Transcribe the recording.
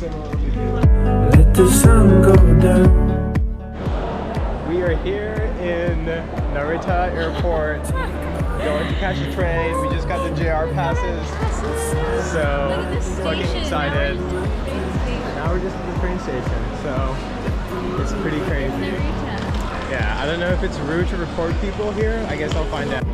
Let the sun go down. We are here in Narita Airport, going to catch a train. We just got the JR passes, so fucking excited. Now we're just at the train station, so it's pretty crazy. Yeah, I don't know if it's rude to record people here. I guess I'll find out.